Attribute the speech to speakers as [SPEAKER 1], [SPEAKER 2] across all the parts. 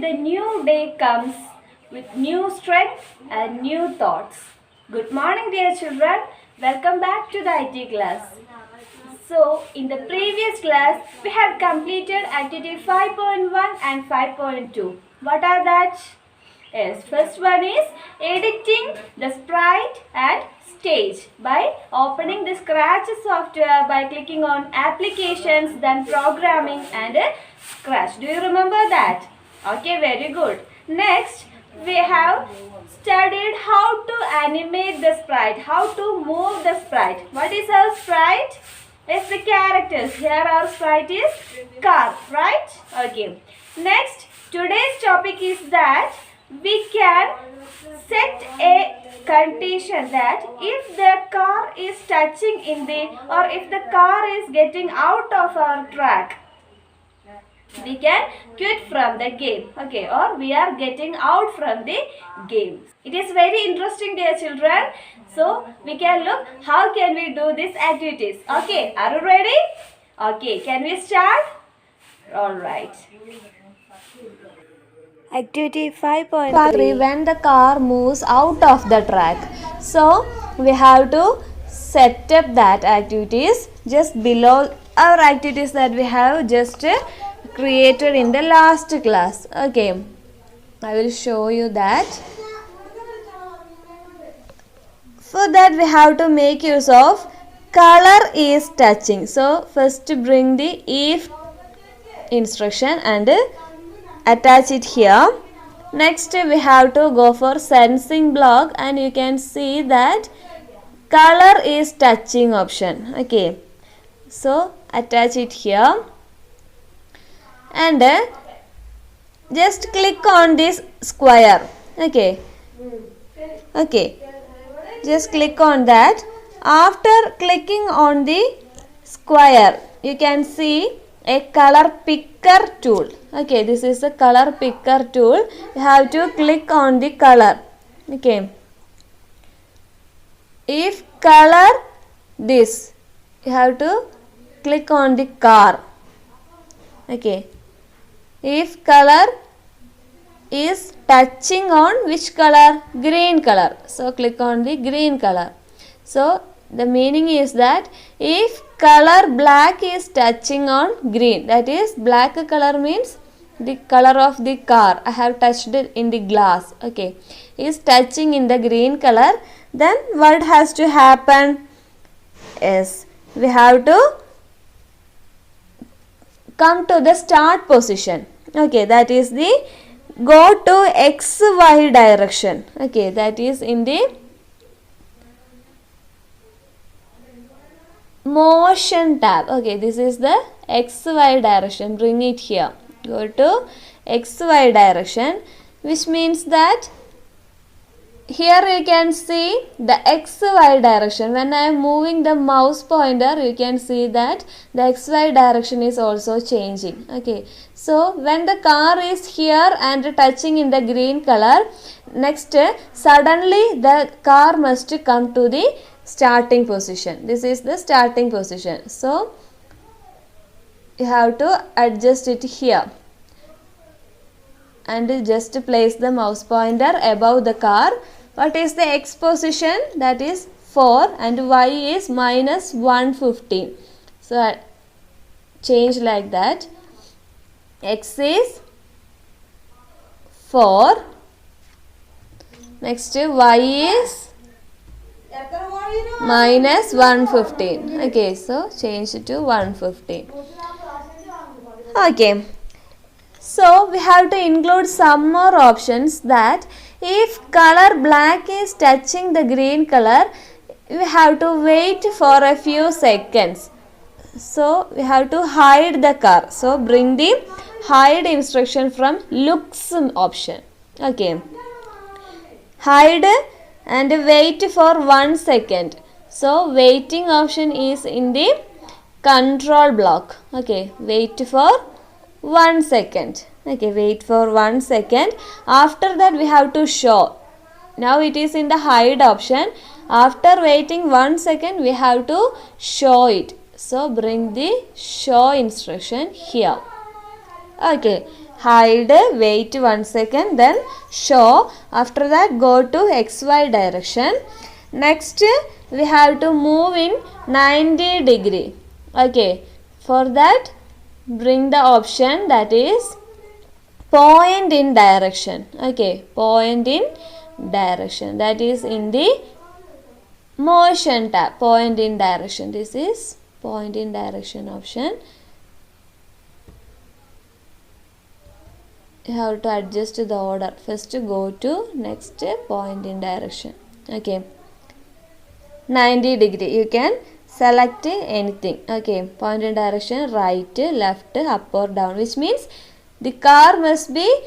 [SPEAKER 1] the new day comes with new strength and new thoughts. Good morning, dear children. Welcome back to the IT class. So, in the previous class, we have completed activity 5.1 and 5.2. What are that? Yes, first one is editing the sprite at stage by opening the Scratch software by clicking on applications, then programming and Scratch. Do you remember that? Okay, very good. Next, we have studied how to animate the sprite, how to move the sprite. What is our sprite? It's the characters. Here our sprite is car, right? Okay. Next, today's topic is that we can set a condition that if the car is touching in the or if the car is getting out of our track, we can quit from the game, okay, or we are getting out from the game. It is very interesting, dear children. So we can look how can we do these activities. Okay, are you ready? Okay, can we start? All right. Activity 5.3, when the car moves out of the track. So we have to set up that activities just below our activities that we have just created in the last class. Okay, I will show you that. For that we have to make use of color is touching. So first bring the if instruction and attach it here. Next we have to go for sensing block and you can see that color is touching option. Okay, so attach it here and just click on this square. Okay, just click on that. After clicking on the square, you can see a color picker tool. Okay, this is the color picker tool. You have to click on the color. Okay, if color this, you have to click on the car. Okay, if color is touching on which color? Green color. So click on the green color. So the meaning is that if color black is touching on green, that is black color means the color of the car, I have touched it in the glass, okay, is touching in the green color, then what has to happen? Yes, we have to come to the start position. Okay, that is the go to XY direction. Okay, that is in the motion tab. Okay, this is the XY direction. Bring it here. Go to XY direction, which means that here you can see the XY direction. When I am moving the mouse pointer, you can see that the XY direction is also changing. Okay, so when the car is here and touching in the green color, next suddenly the car must come to the starting position. This is the starting position. So you have to adjust it here and just place the mouse pointer above the car. What is the X position? That is 4 and Y is minus 115. So change like that. X is 4. Next Y is minus 115. Okay, so change it to 115. Okay, so we have to include some more options that if color black is touching the green color, we have to wait for a few seconds. So we have to hide the car. So bring the hide instruction from looks option. Okay, hide and wait for 1 second. So waiting option is in the control block. Okay, wait for 1 second. Okay, wait for 1 second. After that we have to show. Now it is in the hide option. After waiting 1 second we have to show it. So bring the show instruction here. Okay, hide, wait 1 second, then show. After that go to XY direction. Next we have to move in 90 degree. Okay, for that bring the option that is point in direction. Okay, point in direction, that is in the motion tab. Point in direction, this is point in direction option. You have to adjust the order. First go to next point in direction. Okay, 90 degree, you can select anything. Okay, point in direction, right, left, up or down, which means the car must be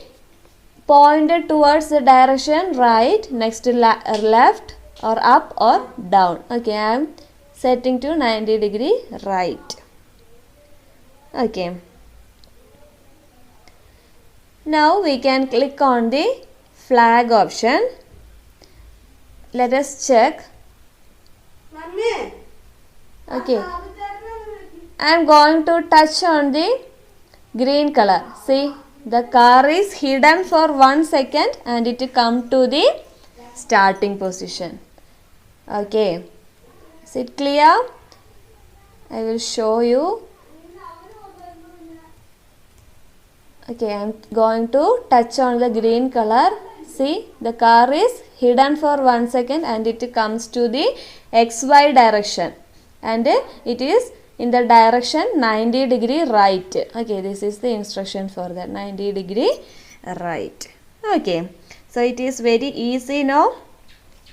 [SPEAKER 1] pointed towards the direction right, next left or up or down. Okay, I am setting to 90 degree right. Okay, now we can click on the flag option. Let us check. Okay, I am going to touch on the green color. See, the car is hidden for 1 second and it come to the starting position. Okay, is it clear? I will show you. Okay, I am going to touch on the green color. See, the car is hidden for 1 second and it comes to the XY direction and it is in the direction 90 degree right. Okay, this is the instruction for that, 90 degree right. Okay, so it is very easy now.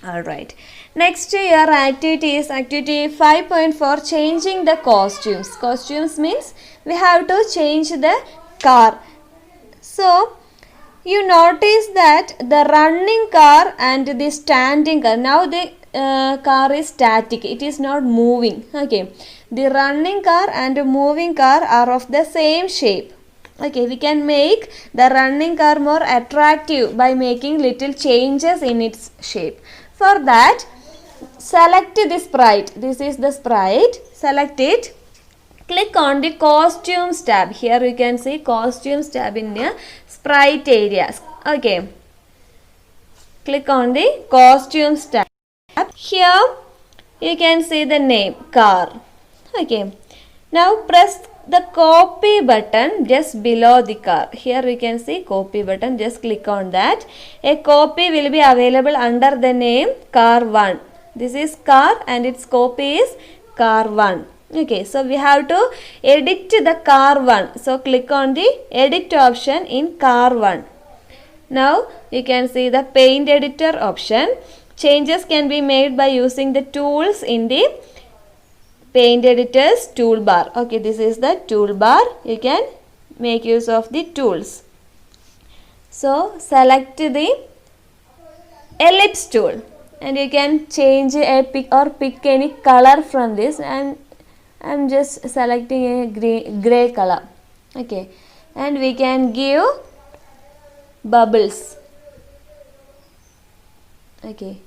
[SPEAKER 1] Alright, next your activity is activity 5.4, changing the costumes. Costumes means we have to change the car. So you notice that the running car and the standing car, now the car is static, it is not moving. Okay, the running car and moving car are of the same shape. Okay, we can make the running car more attractive by making little changes in its shape. For that, select the sprite. This is the sprite. Select it. Click on the costumes tab. Here you can see costumes tab in the sprite areas. Okay, click on the costumes tab. Here you can see the name car. Okay, now press the copy button just below the car. Here we can see copy button, just click on that. A copy will be available under the name car 1. This is car and its copy is car 1. Okay, so we have to edit the car 1. So click on the edit option in car 1. Now you can see the paint editor option. Changes can be made by using the tools in the paint editor's toolbar. Okay, this is the toolbar. You can make use of the tools. So select the ellipse tool and you can change a pick or pick any color from this, and I am just selecting a gray color. Okay, and we can give bubbles. Okay,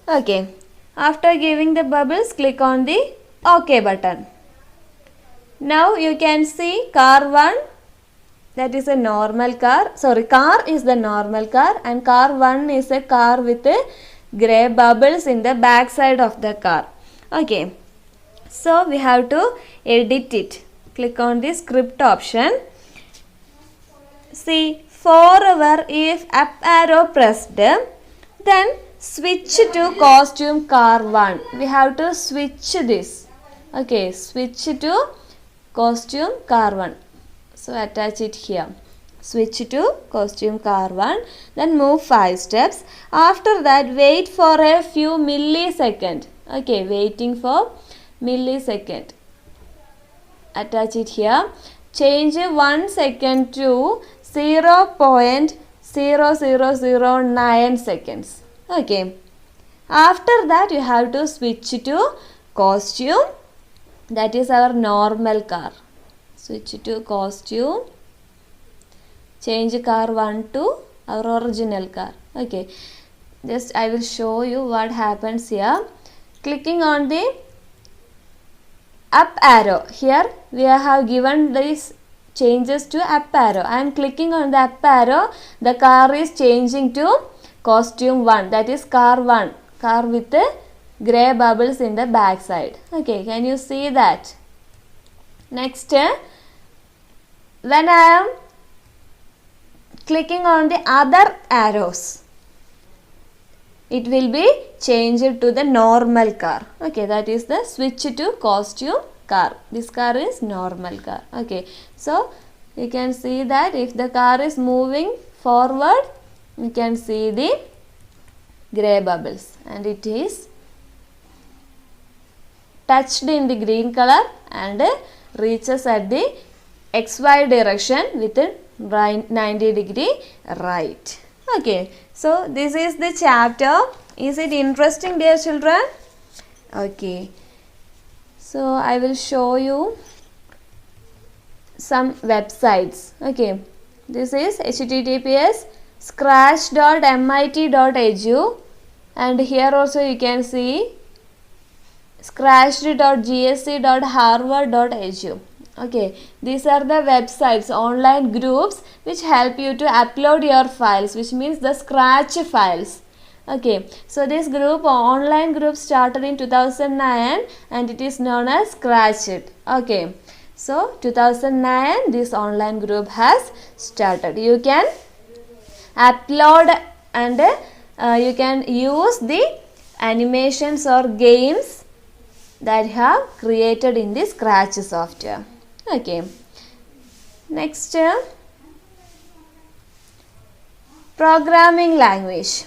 [SPEAKER 1] okay, after giving the bubbles, click on the OK button. Now you can see car 1, that is a normal car. Sorry, car is the normal car and car 1 is a car with a grey bubbles in the back side of the car. Okay, so we have to edit it. Click on the script option. See, forever if up arrow pressed, then switch to costume car 1. We have to switch this. Okay, switch to costume car 1. So attach it here. Switch to costume car 1. Then move 5 steps. After that, wait for a few milliseconds. Okay, waiting for millisecond. Attach it here. Change 1 second to 0.0009 seconds. Okay. After that, you have to switch to costume. That is our normal car. Switch to costume. Change car 1 to our original car. Okay. just I will show you what happens here. Clicking on the up arrow, here we have given these changes to up arrow. I am clicking on the up arrow, the car is changing to costume 1, that is car 1, car with the grey bubbles in the back side. Okay, can you see that? Next, when I am clicking on the other arrows, it will be changed to the normal car. Okay, that is the switch to costume car. This car is normal car. Okay, so you can see that if the car is moving forward, you can see the grey bubbles and it is touched in the green color and reaches at the XY direction with a 90-degree right. Okay, so this is the chapter. Is it interesting, dear children? Okay, so I will show you some websites. Okay, this is https scratch.mit.edu and here also you can see scratched.gsc.harvard.edu. Okay, these are the websites, online groups which help you to upload your files, which means the Scratch files. Okay, so this group, online group, started in 2009 and it is known as Scratched. Okay, so 2009 this online group has started. You can upload and you can use the animations or games that have created in the Scratch software. Okay, next, programming language.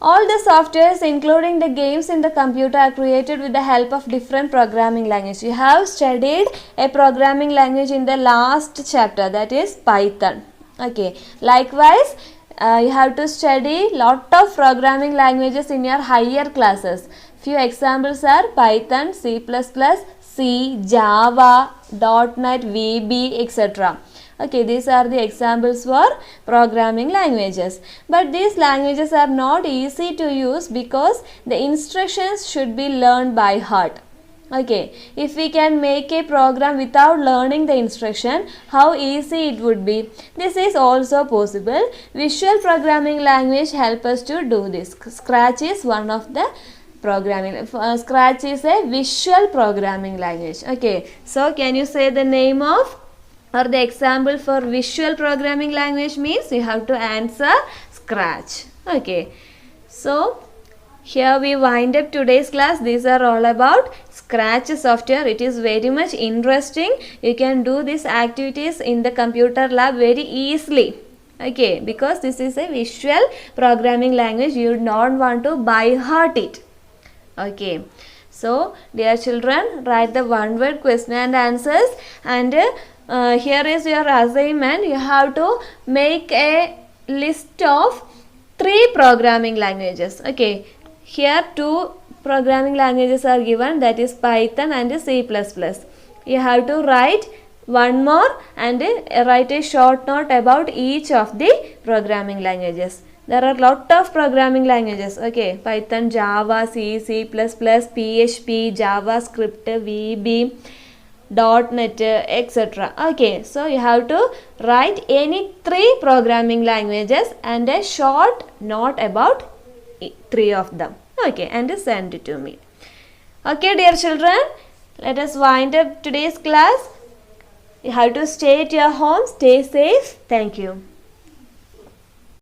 [SPEAKER 1] All the softwares including the games in the computer are created with the help of different programming languages. You have studied a programming language in the last chapter, that is Python. Okay, likewise you have to study lot of programming languages in your higher classes. Few examples are Python, C++, C, Java, .NET, VB, etc. Okay, these are the examples for programming languages. But these languages are not easy to use because the instructions should be learned by heart. Okay, if we can make a program without learning the instruction, how easy it would be. This is also possible. Visual programming language help us to do this. Scratch is one of the programming. Scratch is a visual programming language. Okay, so can you say the name of or the example for visual programming language means you have to answer Scratch. Okay, so here we wind up today's class. These are all about Scratch software. It is very much interesting. You can do these activities in the computer lab very easily. Okay, because this is a visual programming language. You don't want to by heart it. Okay, so dear children, write the one word question and answers and here is your assignment. You have to make a list of 3 programming languages. Okay, here 2 programming languages are given, that is Python and C++. You have to write one more and write a short note about each of the programming languages. There are lot of programming languages. Okay, Python, Java, C, C++, PHP, JavaScript, VB, .NET, etc. Okay, so you have to write any 3 programming languages and a short note about 3 of them. Okay, and send it to me. Okay, dear children, let us wind up today's class. You have to stay at your home, stay safe. Thank you.